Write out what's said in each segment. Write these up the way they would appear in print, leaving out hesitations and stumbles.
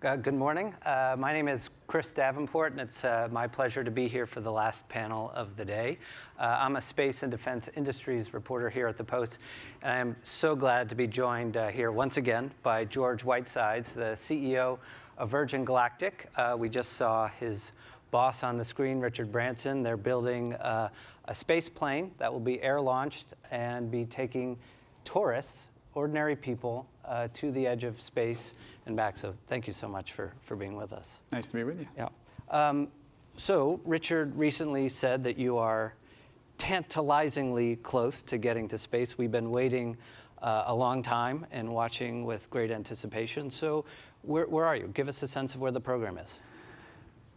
Good morning. My name is Chris Davenport, and it's my pleasure to be here for the last panel of the day. I'm a space and defense industries reporter here at the Post, and I am so glad to be joined here once again by George Whitesides, the CEO of Virgin Galactic. We just saw his boss on the screen, Richard Branson. They're building a space plane that will be air-launched and be taking tourists, ordinary people, to the edge of space and back. So thank you so much for being with us. Nice to be with you. Yeah. So Richard recently said that you are tantalizingly close to getting to space. We've been waiting a long time and watching with great anticipation. So where are you? Give us a sense of where the program is.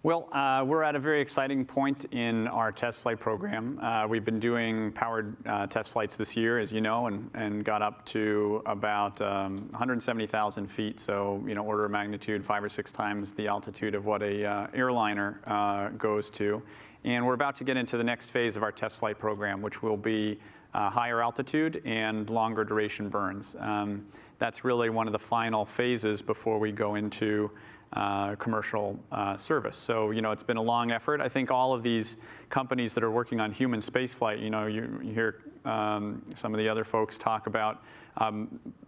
Well, we're at a very exciting point in our test flight program. We've been doing powered test flights this year, as you know, and got up to about 170,000 feet. So, order of magnitude 5 or 6 times the altitude of what a airliner goes to. And we're about to get into the next phase of our test flight program, which will be higher altitude and longer duration burns. That's really one of the final phases before we go into commercial service. So, it's been a long effort. I think all of these companies that are working on human spaceflight, you hear some of the other folks talk about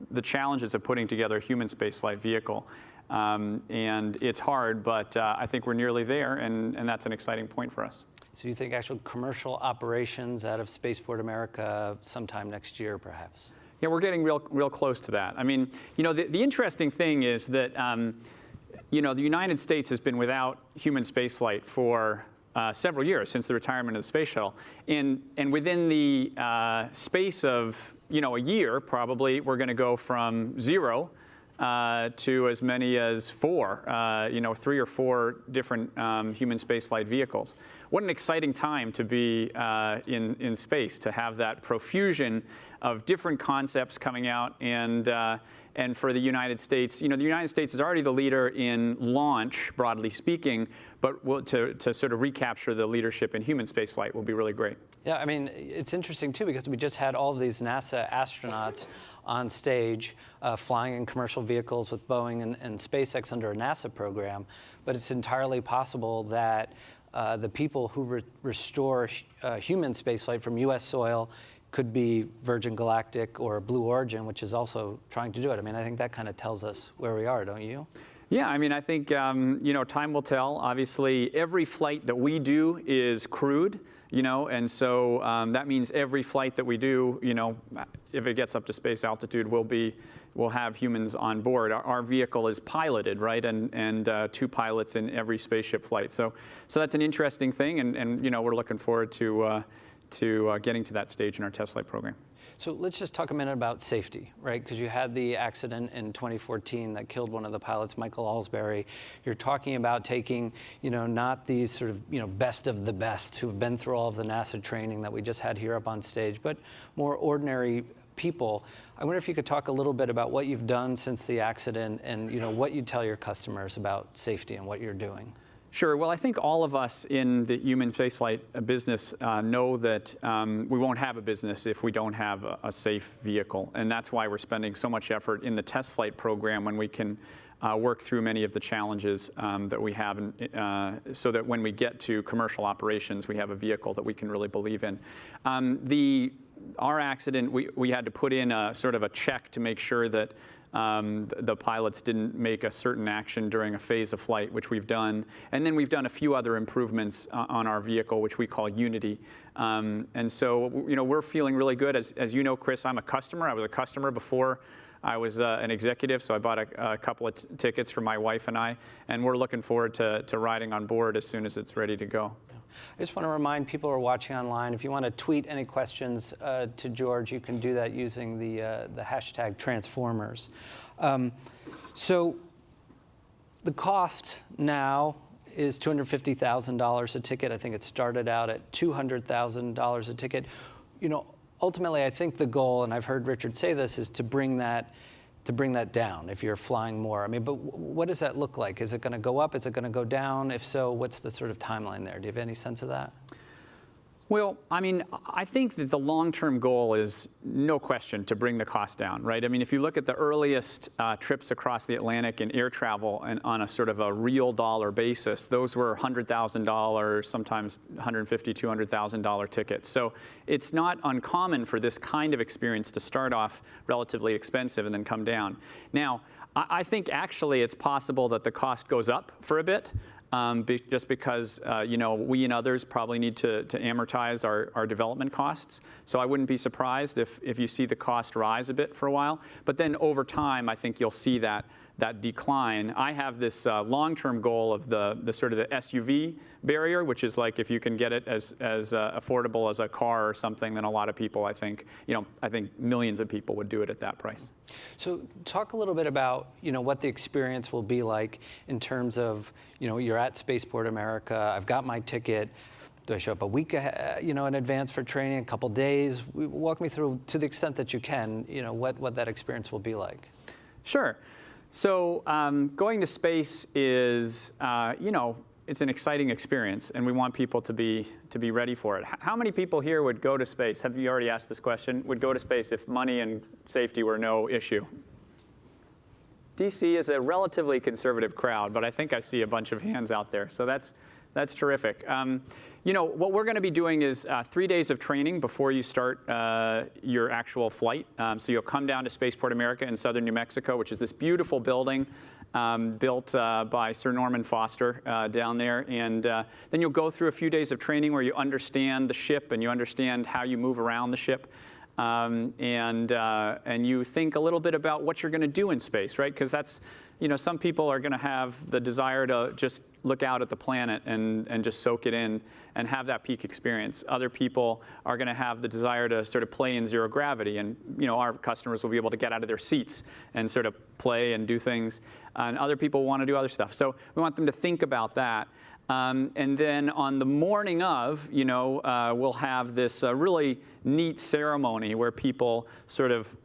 the challenges of putting together a human spaceflight vehicle. And it's hard, but I think we're nearly there, and that's an exciting point for us. So you think actual commercial operations out of Spaceport America sometime next year, perhaps? Yeah, we're getting real close to that. I mean, the interesting thing is that the United States has been without human spaceflight for several years, since the retirement of the space shuttle. And within the space of a year, probably, we're going to go from 0 to as many as 4, 3 or 4 different human spaceflight vehicles. What an exciting time to be in space, to have that profusion of different concepts coming out. And for the United States, the United States is already the leader in launch, broadly speaking, but to sort of recapture the leadership in human spaceflight will be really great. Yeah, I mean, it's interesting, too, because we just had all of these NASA astronauts on stage flying in commercial vehicles with Boeing and SpaceX under a NASA program. But it's entirely possible that the people who restore human spaceflight from U.S. soil could be Virgin Galactic or Blue Origin, which is also trying to do it. I mean, I think that kind of tells us where we are, don't you? Yeah, I mean, I think, time will tell. Obviously, every flight that we do is crewed, and so that means every flight that we do, if it gets up to space altitude, will have humans on board. Our vehicle is piloted, right, and 2 pilots in every spaceship flight. So that's an interesting thing, and we're looking forward to getting to that stage in our test flight program. So let's just talk a minute about safety, right? Because you had the accident in 2014 that killed one of the pilots, Michael Alsbury. You're talking about taking, not these sort of, best of the best who have been through all of the NASA training that we just had here up on stage, but more ordinary people. I wonder if you could talk a little bit about what you've done since the accident and, what you tell your customers about safety and what you're doing. Sure. Well, I think all of us in the human spaceflight business know that we won't have a business if we don't have a safe vehicle. And that's why we're spending so much effort in the test flight program when we can work through many of the challenges that we have, so that when we get to commercial operations, we have a vehicle that we can really believe in. Our accident, we had to put in a sort of a check to make sure that the pilots didn't make a certain action during a phase of flight, which we've done. And then we've done a few other improvements on our vehicle, which we call Unity. And so, we're feeling really good. As you know, Chris, I'm a customer. I was a customer before I was an executive, so I bought a couple of tickets for my wife and I, and we're looking forward to riding on board as soon as it's ready to go. I just want to remind people who are watching online, if you want to tweet any questions to George, you can do that using the hashtag Transformers. So the cost now is $250,000 a ticket. I think it started out at $200,000 a ticket. Ultimately, I think the goal, and I've heard Richard say this, is to bring that down if you're flying more. I mean, but what does that look like? Is it going to go up? Is it going to go down? If so, what's the sort of timeline there? Do you have any sense of that? Well, I mean, I think that the long-term goal is, no question, to bring the cost down, right? I mean, if you look at the earliest trips across the Atlantic in air travel and on a sort of a real dollar basis, those were $100,000, sometimes $150,000, $200,000 tickets. So it's not uncommon for this kind of experience to start off relatively expensive and then come down. Now, I think actually it's possible that the cost goes up for a bit. Just because we and others probably need to amortize our development costs. So I wouldn't be surprised if you see the cost rise a bit for a while. But then over time, I think you'll see that decline. I have this long-term goal of the sort of the SUV barrier, which is like if you can get it as affordable as a car or something, then a lot of people, I think millions of people would do it at that price. So talk a little bit about what the experience will be like in terms of you're at Spaceport America. I've got my ticket. Do I show up a week ahead, in advance for training, a couple days? Walk me through, to the extent that you can, what that experience will be like. Sure. So going to space is, it's an exciting experience, and we want people to be ready for it. How many people here would go to space? Have you already asked this question? Would go to space if money and safety were no issue? DC is a relatively conservative crowd, but I think I see a bunch of hands out there, so that's terrific. What we're going to be doing is 3 days of training before you start your actual flight. So you'll come down to Spaceport America in southern New Mexico, which is this beautiful building built by Sir Norman Foster down there. And then you'll go through a few days of training where you understand the ship and you understand how you move around the ship. And you think a little bit about what you're going to do in space, right? Because that's, some people are going to have the desire to just look out at the planet and just soak it in and have that peak experience. Other people are going to have the desire to sort of play in zero gravity, and our customers will be able to get out of their seats and sort of play and do things. And other people want to do other stuff. So we want them to think about that. And then on the morning of, we'll have this really neat ceremony where people sort of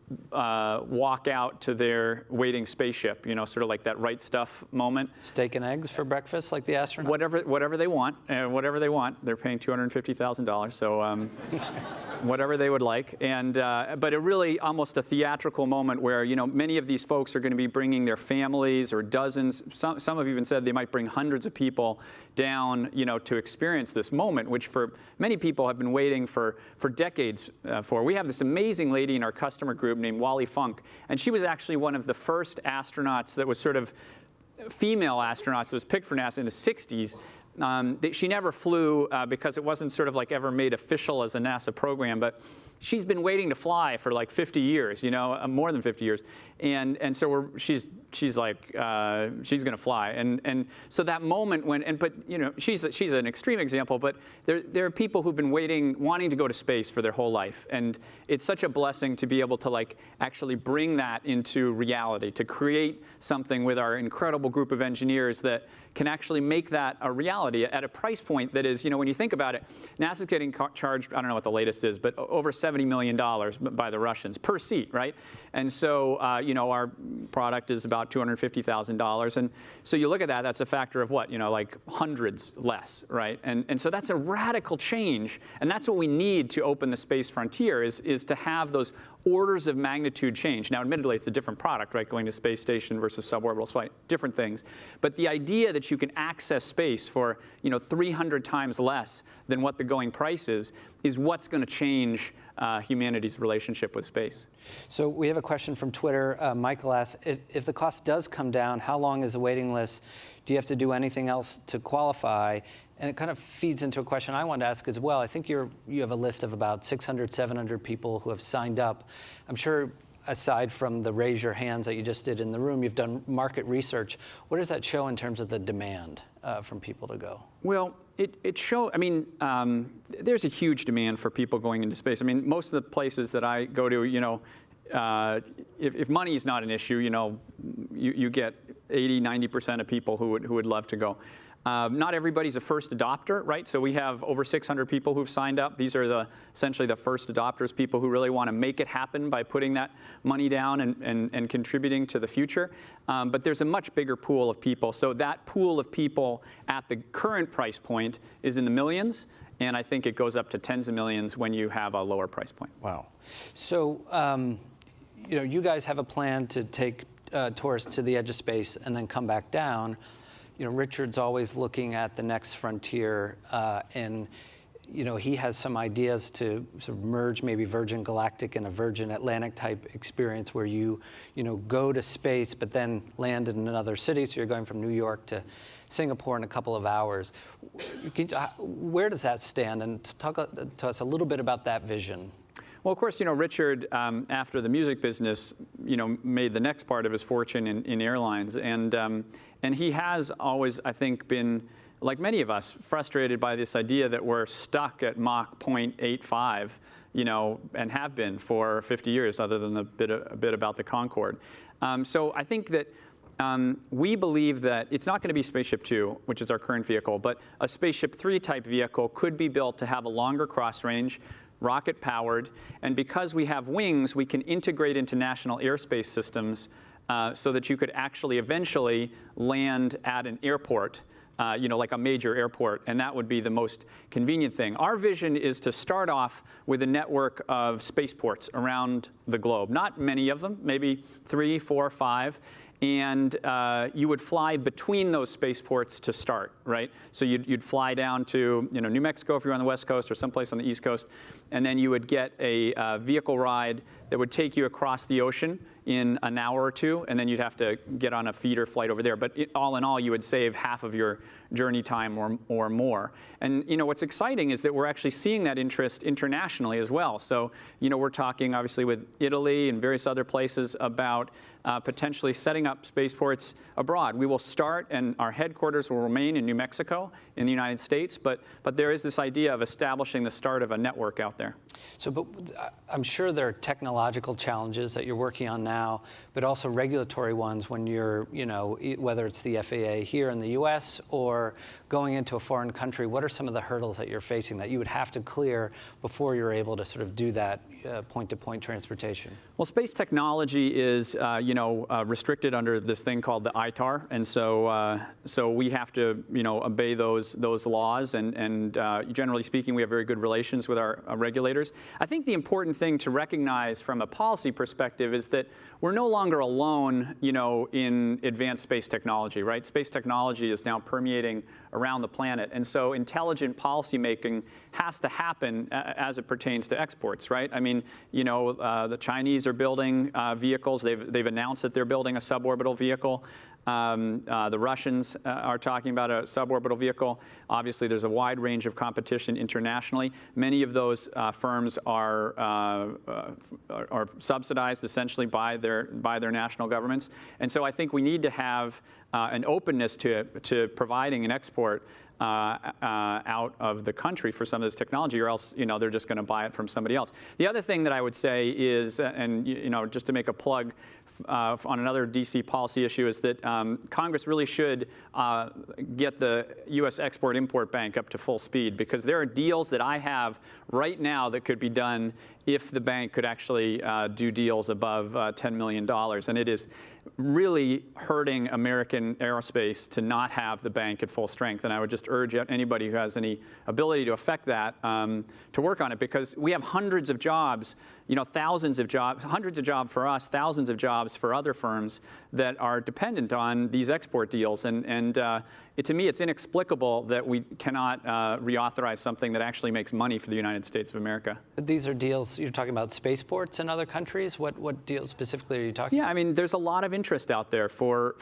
walk out to their waiting spaceship, sort of like that right stuff moment. Steak and eggs for breakfast, like the astronauts? Whatever they want, whatever they want. They're paying $250,000, so whatever they would like. And but it really almost a theatrical moment where many of these folks are going to be bringing their families or dozens. Some have even said they might bring hundreds of people down, to experience this moment, which for many people have been waiting for decades for. We have this amazing lady in our customer group named Wally Funk, and she was actually one of the first astronauts that was sort of female astronauts that was picked for NASA in the 60s. She never flew because it wasn't sort of like ever made official as a NASA program, but she's been waiting to fly for like 50 years, more than 50 years. And so she's like, she's going to fly. And so that moment when, but she's an extreme example, but there are people who've been wanting to go to space for their whole life. And it's such a blessing to be able to like actually bring that into reality, to create something with our incredible group of engineers that can actually make that a reality at a price point that is, when you think about it, NASA's getting charged, I don't know what the latest is, but over $70 million by the Russians per seat, right? And so, our product is about $250,000. And so you look at that, that's a factor of what, like hundreds less, right? And so that's a radical change. And that's what we need to open the space frontier is to have those orders of magnitude change. Now, admittedly, it's a different product, right? Going to space station versus suborbital flight, different things. But the idea that you can access space for, 300 times less than what the going price is what's going to change humanity's relationship with space. So we have a question from Twitter. Michael asks, if the cost does come down, how long is the waiting list? Do you have to do anything else to qualify? And it kind of feeds into a question I wanted to ask as well. I think you have a list of about 600, 700 people who have signed up. I'm sure aside from the raise your hands that you just did in the room, you've done market research. What does that show in terms of the demand from people to go? Well, it shows, there's a huge demand for people going into space. Most of the places that I go to, if money is not an issue, you get 80, 90% of people who would love to go. Not everybody's a first adopter, right? So we have over 600 people who've signed up. These are essentially the first adopters, people who really want to make it happen by putting that money down and contributing to the future. But there's a much bigger pool of people. So that pool of people at the current price point is in the millions. and I think it goes up to tens of millions when you have a lower price point. Wow. So, you guys have a plan to take tourists to the edge of space and then come back down. Richard's always looking at the next frontier, and he has some ideas to sort of merge maybe Virgin Galactic and a Virgin Atlantic type experience where you go to space but then land in another city. So you're going from New York to Singapore in a couple of hours. Where does that stand? And talk to us a little bit about that vision. Well, of course, Richard, after the music business, made the next part of his fortune in airlines. And he has always, I think, been, like many of us, frustrated by this idea that we're stuck at Mach 0.85, and have been for 50 years, other than a bit about the Concorde. So I think that we believe that it's not going to be Spaceship 2, which is our current vehicle, but a Spaceship 3 type vehicle could be built to have a longer cross range, rocket powered, and because we have wings, we can integrate into national airspace systems so that you could actually eventually land at an airport, like a major airport, and that would be the most convenient thing. Our vision is to start off with a network of spaceports around the globe. Not many of them, maybe 3, 4, 5. And you would fly between those spaceports to start, right? So you'd fly down to New Mexico if you're on the West Coast or someplace on the East Coast, and then you would get a vehicle ride that would take you across the ocean in an hour or two, and then you'd have to get on a feeder flight over there. But all in all, you would save half of your journey time or more. And what's exciting is that we're actually seeing that interest internationally as well. So we're talking obviously with Italy and various other places about potentially setting up spaceports abroad. We will start, and our headquarters will remain in New Mexico in the United States, but there is this idea of establishing the start of a network out there. So, but I'm sure there are technological challenges that you're working on now, but also regulatory ones when you're, whether it's the FAA here in the US or going into a foreign country. What are some of the hurdles that you're facing that you would have to clear before you're able to sort of do that point-to-point transportation? Well, space technology is, restricted under this thing called the ITAR, and so we have to, obey those laws. And generally speaking, we have very good relations with our regulators. I think the important thing to recognize from a policy perspective is that we're no longer alone, in advanced space technology, right? Space technology is now permeating around the planet, and so intelligent policymaking has to happen as it pertains to exports, right? I mean, the Chinese are building vehicles. They've announced that they're building a suborbital vehicle. The Russians are talking about a suborbital vehicle. Obviously, there's a wide range of competition internationally. Many of those firms are subsidized essentially by their national governments. And so I think we need to have an openness to providing an export out of the country for some of this technology, or else they're just going to buy it from somebody else. The other thing that I would say is, and just to make a plug on another DC policy issue, is that Congress really should get the U.S. Export-Import Bank up to full speed, because there are deals that I have right now that could be done if the bank could actually do deals above $10 million. And it is really hurting American aerospace to not have the bank at full strength. And I would just urge anybody who has any ability to affect that to work on it, because we have hundreds of jobs, thousands of jobs, hundreds of jobs for us, thousands of jobs for other firms that are dependent on these export deals. And to me, it's inexplicable that we cannot reauthorize something that actually makes money for the United States of America. But these are deals, you're talking about spaceports in other countries? What deals specifically are you talking about? Yeah, I mean, there's a lot of interest out there for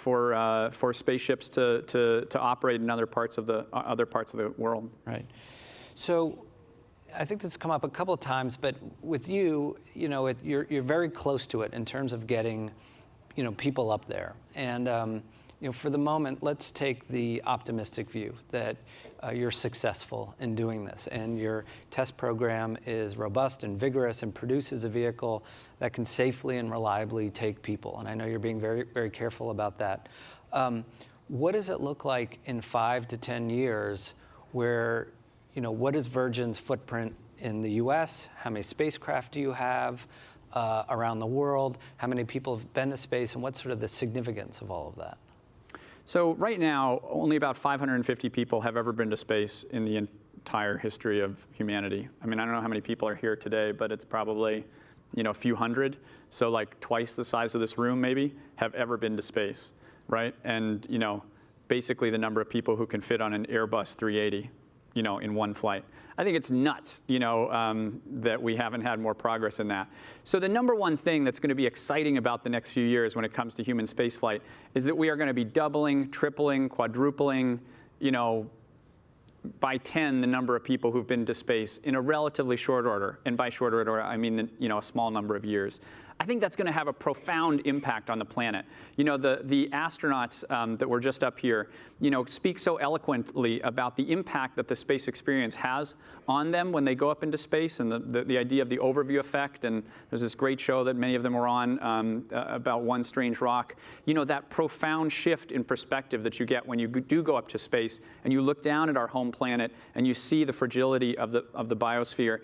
spaceships to operate in other parts of the world. Right. So I think this has come up a couple of times, but with you, you're very close to it in terms of getting, people up there. And for the moment, let's take the optimistic view that you're successful in doing this, and your test program is robust and vigorous and produces a vehicle that can safely and reliably take people. And I know you're being very, very careful about that. What does it look like in 5 to 10 years where, what is Virgin's footprint in the US? How many spacecraft do you have around the world? How many people have been to space? And what's sort of the significance of all of that? So right now, only about 550 people have ever been to space in entire history of humanity. I mean, I don't know how many people are here today, but it's probably, a few hundred. So like twice the size of this room maybe have ever been to space, right? And, basically the number of people who can fit on an Airbus 380, in one flight. I think it's nuts, that we haven't had more progress in that. So the number one thing that's going to be exciting about the next few years when it comes to human spaceflight is that we are going to be doubling, tripling, quadrupling, by 10 the number of people who've been to space in a relatively short order. And by short order, I mean, a small number of years. I think that's going to have a profound impact on the planet. The astronauts that were just up here, speak so eloquently about the impact that the space experience has on them when they go up into space, and the idea of the overview effect. And there's this great show that many of them were on about One Strange Rock. That profound shift in perspective that you get when you do go up to space and you look down at our home planet and you see the fragility of the biosphere.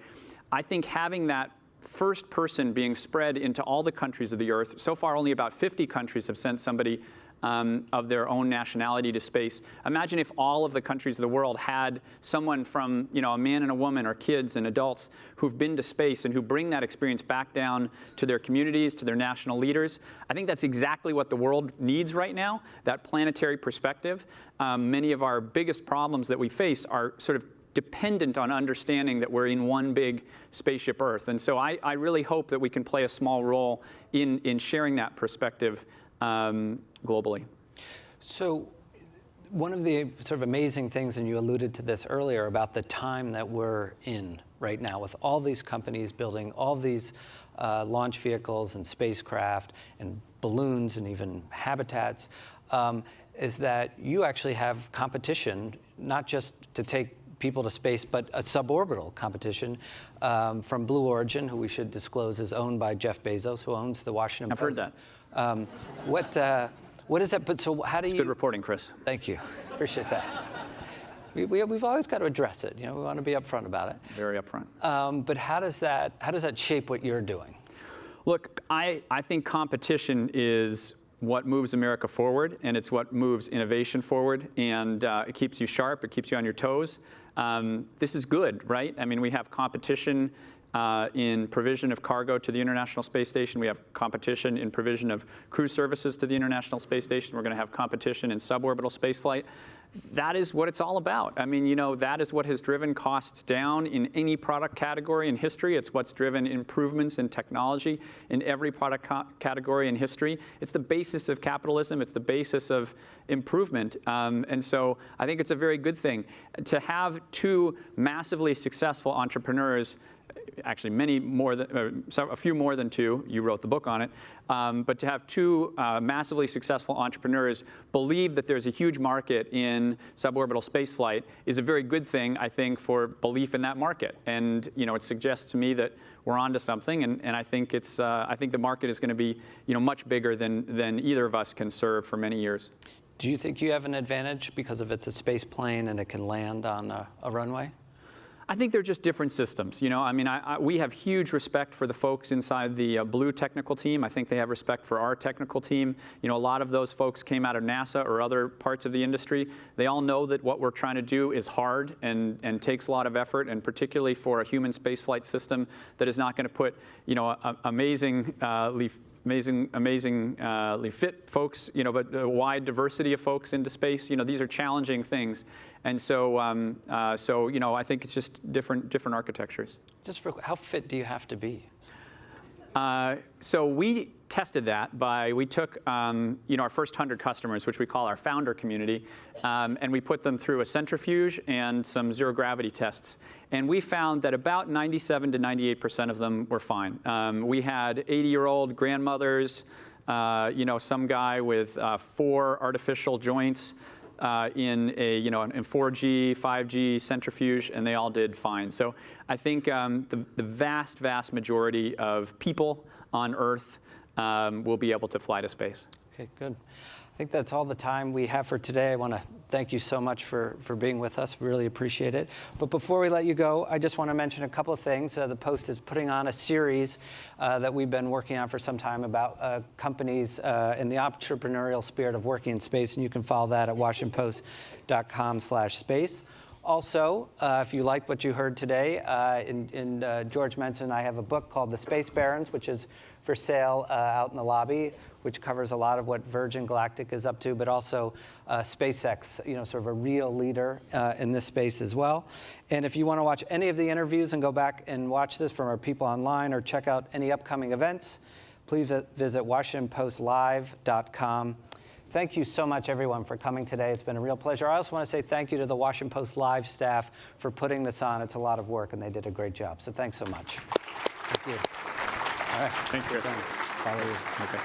I think having that first person being spread into all the countries of the Earth. So far, only about 50 countries have sent somebody of their own nationality to space. Imagine if all of the countries of the world had someone from, a man and a woman or kids and adults who've been to space and who bring that experience back down to their communities, to their national leaders. I think that's exactly what the world needs right now, that planetary perspective. Many of our biggest problems that we face are sort of dependent on understanding that we're in one big spaceship Earth. And so I really hope that we can play a small role in sharing that perspective globally. So one of the sort of amazing things, and you alluded to this earlier, about the time that we're in right now with all these companies building all these launch vehicles and spacecraft and balloons and even habitats, is that you actually have competition, not just to take people to space, but a suborbital competition from Blue Origin, who we should disclose is owned by Jeff Bezos, who owns the Washington Post. I've heard that. What is that? But so how do you? It's good reporting, Chris. Thank you. Appreciate that. We've always got to address it. We want to be upfront about it. Very upfront. But how does that shape what you're doing? Look, I think competition is what moves America forward, and it's what moves innovation forward, and it keeps you sharp, it keeps you on your toes. This is good, right? I mean, we have competition in provision of cargo to the International Space Station. We have competition in provision of crew services to the International Space Station. We're going to have competition in suborbital spaceflight. That is what it's all about. I mean, that is what has driven costs down in any product category in history. It's what's driven improvements in technology in every product category in history. It's the basis of capitalism. It's the basis of improvement. And so I think it's a very good thing to have two massively successful entrepreneurs, actually a few more than two, you wrote the book on it, but to have two massively successful entrepreneurs believe that there's a huge market in suborbital spaceflight is a very good thing, I think, for belief in that market. And it suggests to me that we're onto something, and I think the market is going to be much bigger than either of us can serve for many years. Do you think you have an advantage because of it's a space plane and it can land on a runway? I think they're just different systems. I mean, we have huge respect for the folks inside the Blue technical team. I think they have respect for our technical team. A lot of those folks came out of NASA or other parts of the industry. They all know that what we're trying to do is hard and takes a lot of effort, and particularly for a human spaceflight system that is not going to put, amazingly fit folks, but a wide diversity of folks into space. These are challenging things. And so, I think it's just different architectures. How fit do you have to be? So we tested that we took, our first 100 customers, which we call our founder community, and we put them through a centrifuge and some zero gravity tests. And we found that about 97 to 98% of them were fine. We had 80-year-old grandmothers, some guy with 4 artificial joints, in in 4G, 5G centrifuge, and they all did fine. So I think the vast majority of people on Earth will be able to fly to space. Okay, good. I think that's all the time we have for today. I want to thank you so much for being with us. Really appreciate it. But before we let you go, I just want to mention a couple of things. The Post is putting on a series that we've been working on for some time about companies in the entrepreneurial spirit of working in space, and you can follow that at WashingtonPost.com/space. Also, if you like what you heard today, George mentioned I have a book called The Space Barons, which is for sale out in the lobby, which covers a lot of what Virgin Galactic is up to, but also SpaceX, sort of a real leader in this space as well. And if you want to watch any of the interviews and go back and watch this from our people online or check out any upcoming events, please visit WashingtonPostLive.com. Thank you so much, everyone, for coming today. It's been a real pleasure. I also want to say thank you to the Washington Post Live staff for putting this on. It's a lot of work, and they did a great job. So thanks so much. Thank you. All right. Thank you. Follow you. Okay.